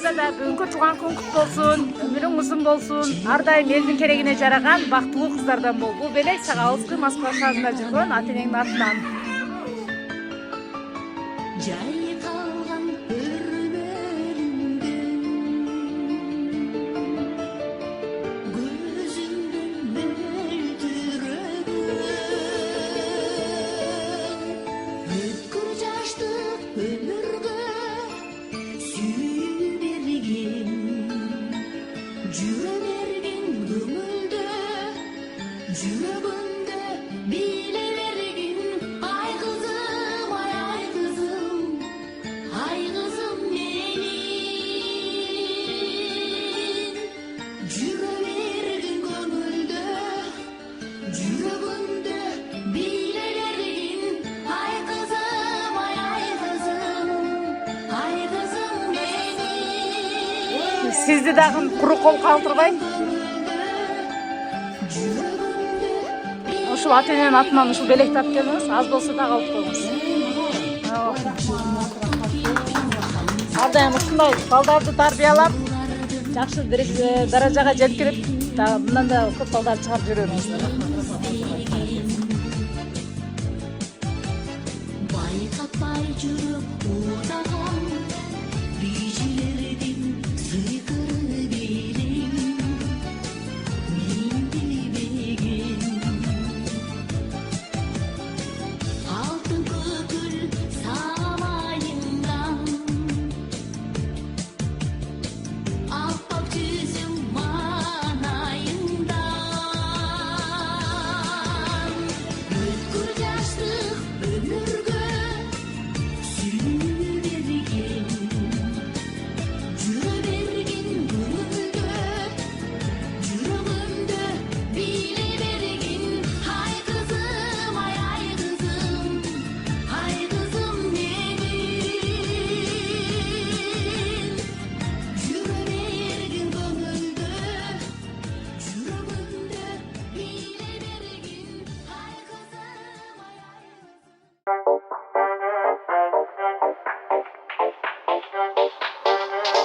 барыңызда да бүгүнкү туган күн куту болсун, өмүрүң узун болсун, ар дайым элдин керегине жараган бактылуу кыздардан бол. Бул белек сага алыскы Москва шаарында жүргөн ата энеңдин атынан. Sizdi dagы куру кол калтырбай. Ушул ата эненин атынан ушул белекти алып келиңиз, аз болсо дагы алып коюңуз. Ар дайым ушундай балдарды тарбиялап, жакшы даражага жеткирип, мындан да көп балдар чыгарып жүрөбүз.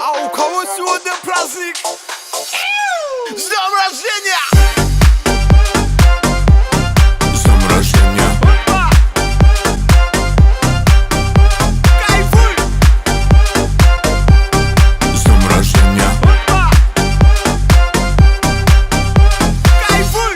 А у кого сегодня праздник? С днем рождения! С днем рождения! Кайфуй! С днем рождения! Кайфуй!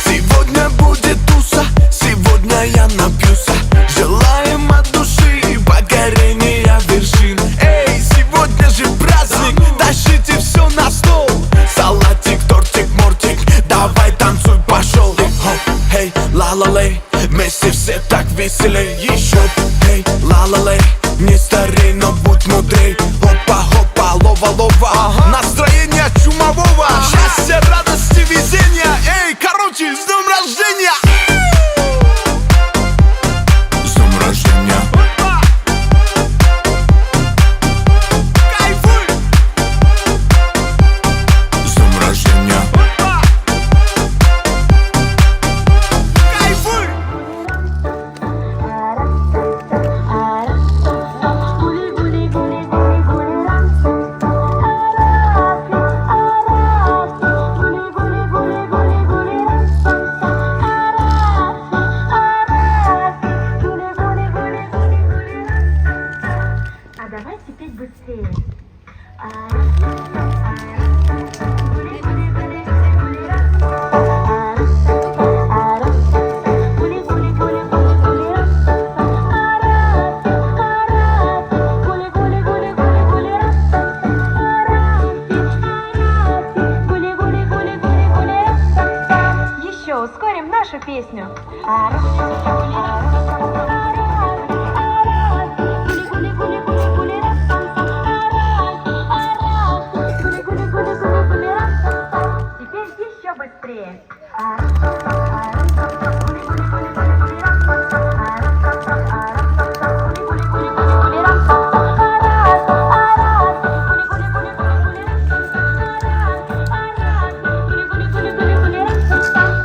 Сегодня будет туса, сегодня я напьюся. Желаем от души покорения вершин. Эй, сегодня же праздник, тащите все на стол. Салатик, тортик, мортик, давай танцуй, пошел. Эй, ла-ла-лей, вместе все так веселей. Еще, эй, ла-ла-лей, не старей, но будь мудрей. Хопа-хопа, лова-лова, настроение чумового. Счастья, радости, везения. Эй, короче, с днем рождения! С днем рождения! Кайфуй! С днем рождения! Кайфуй! А давайте петь быстрее. Еще ускорим нашу песню. Теперь еще быстрее.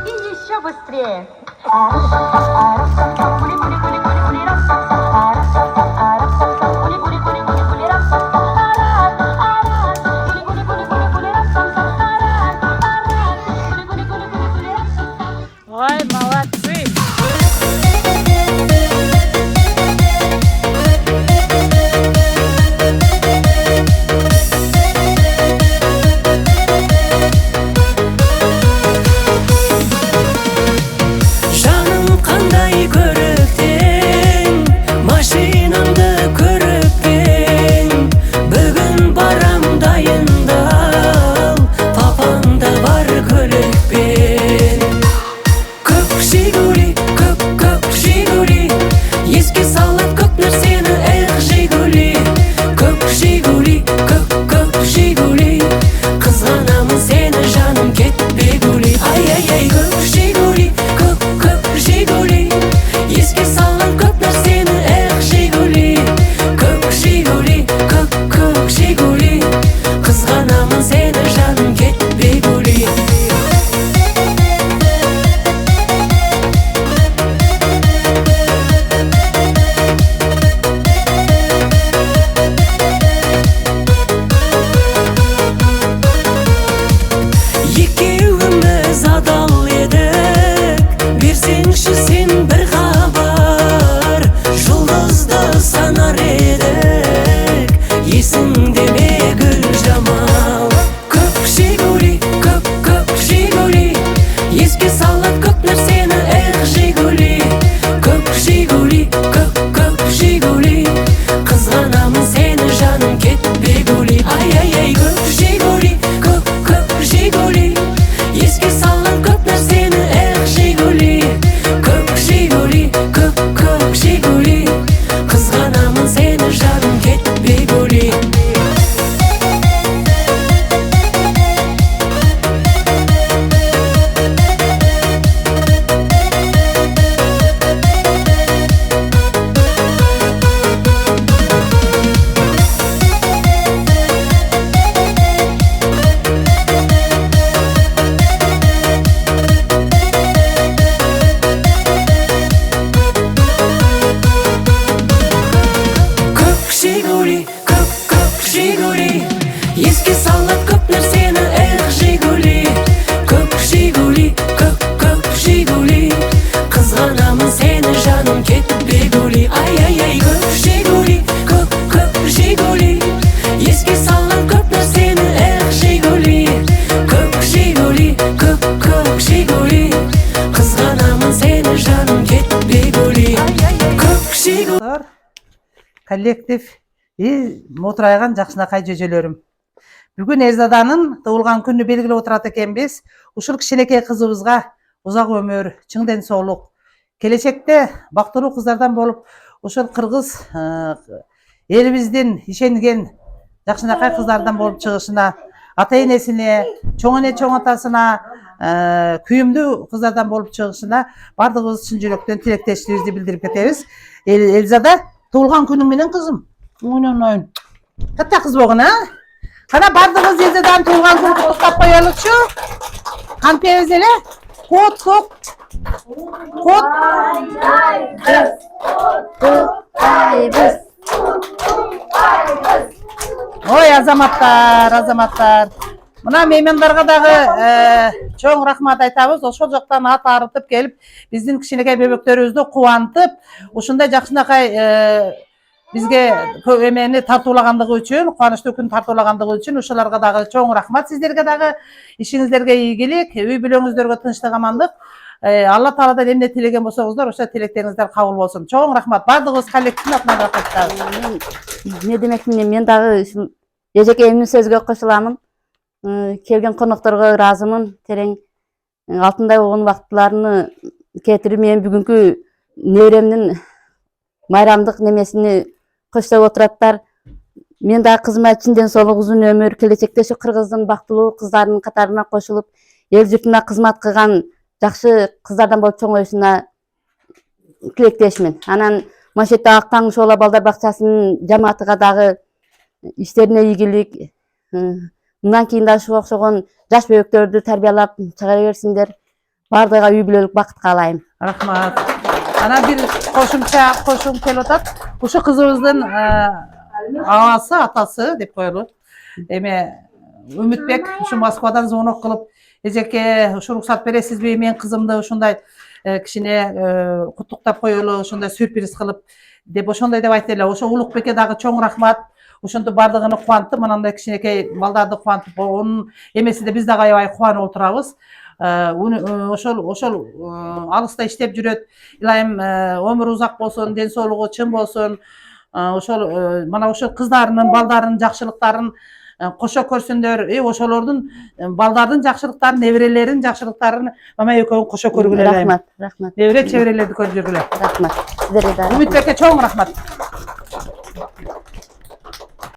И еще быстрее. Ой, молодцы. Жаным қандай көріктен, машинамды көріппен, бүгін барам дайындал, папаңда бар көлікпен. Көк Жигули, көк Жигули, еске салып көк нәрсені, эх Жигули. Көк Жигули, көк Жигули, қызғанамын сені жаным, кетпе гули. Ай-ай-ай, көк Жигули, көк Жигули, еске салып көк нәрсені, эх Жигули. Көк Жигули, көк Жигули, қызғанамын сені жаным, кетпе гули. Екеуіміз адал едік, берсеңші сен бір хабар, жұлдызды санар едік, есіңде ме Гүлжамал. Көк Жигули, көк Жигули, еске салып көк нәрсені, эх Жигули. Көк Жигули, көк Жигули, қызғанамын сені жаным, кетпе гули. Ай-ай-ай, көк Жигули, көк Жигули, еске салып көк нәрсені, эх Жигули. Көк Жигули, көк Жигули, қызғанамын сені жаным, кетпе гули. Көк Жигули, көк Жигули, еске салып көк нәрсені, эх Жигули. Көк Жигули, көк Жигули, қызғанамын сені жаным, кетпе гули. Ай-ай-ай, көк Жигули, көк Жигули, еске салып көк нәрсені, эх Жигули. Көк Жигули, көк Жигули, қызғанамын сені жаным, кетпе гули. Көк Жигули. Коллектив мотурайган жакшынакай жөжөлөрүм. Бүгүн Элзаданын туулган күнү белгилеп отурат экенбиз. Ушул кичинекей кызыбызга узак өмүр, чың ден соолук, келечекте бактылуу кыздардан болуп, ушул кыргыз элибиздин ишенген жакшынакай кыздардан болуп чыгышына, ата энесине, чоң эне чоң атасына, күйүмдүү кыздардан болуп чыгышына бардыгыбыз чын жүрөктөн тилектештигибизди билдирип кетебиз. Элзада, туулган күнүң менен кызым. Ойнойн. Катта кыз болгон, а? Кана бардыгыбыз Элзаданын туулган күнүн куттуктап коелучу. Кантебиз эле? Кот. Ой, азаматтар. Мына меймандарга дагы чоң рахмат айтабыз. Ошол жактан ат арытып келип, биздин кичинекей бөбөктөрүбүздү кубантып, ушундай жакшынакай бизге эмени тартуулагандыгы үчүн, кубанычтуу күн тартуулагандыгы үчүн ошолорго дагы чоң рахмат. Сиздерге дагы ишиңиздерге ийгилик, үй бүлөңүздөргө тынчтык, амандык. Алла Тааладан эмне тилеген болсоңуздар, ошо тилектериңиздер кабыл болсун. Чоң рахмат. Бардыгыбыз коллективдин атынан рахмат айтабыз. Не демекмин, мен дагы эжекейимдин сөзгө кошуламын. Келген конокторго ыраазымын. Терең алтындай болгон убактыларны кетирип, мен бүгүнкү неберемдин майрамдык немесини коштоп отураттар. Мен дагы кызыма чынден соолук, узун өмүр, келечекте ушу кыргыздын бактылуу кыздарынын катарына кошулуп, эл журтуна кызмат кылган жакшы кыздардан болуп чоңоюшуна тилектешмин. Анан Машетте Ак Таң Шоола балдар бакчасынын жамаатыга дагы иштерине ийгилик. Мындан кийин да ушуга окшогон жаш бөбөктөрдү тарбиялап чыгара берсиндер. Бардыгыга үй бүлөлүк бакыт каалайм. Рахмат. Ана бир кошумча келип атат. Ушу кызыбыздын агасы, атасы деп коелу. Эме Үмүтбек ушу Москвадан звонок кылып, эжеке ушу уруксат бересизби мен кызымды ушундай кичине куттуктап коелу, ошондой сюрприз кылып деп ошондой деп айтты эле. Ошо Улукбекке дагы чоң рахмат. Ошондо бардыгыны кубанттым, анандай кичинекей балдарды кубантып, онун эмесинде биз дагы аябай кубанып отурабыз. Ошол алыста иштеп жүрөт. Илайым өмүрү узак болсун, ден соолугу чың болсун. Ошол мана ошол кыздарынын, балдарынын жакшылыктарын кошо көрсүндөр. Ошолордун балдардын жакшылыктарын, неберелеринин жакшылыктарын мама экөөң кошо көргүлө. Рахмат, рахмат. Небере чеберелерди көрүп жүргүлө. Рахмат. Сиздерге да. Үмүтбекке чоң рахмат.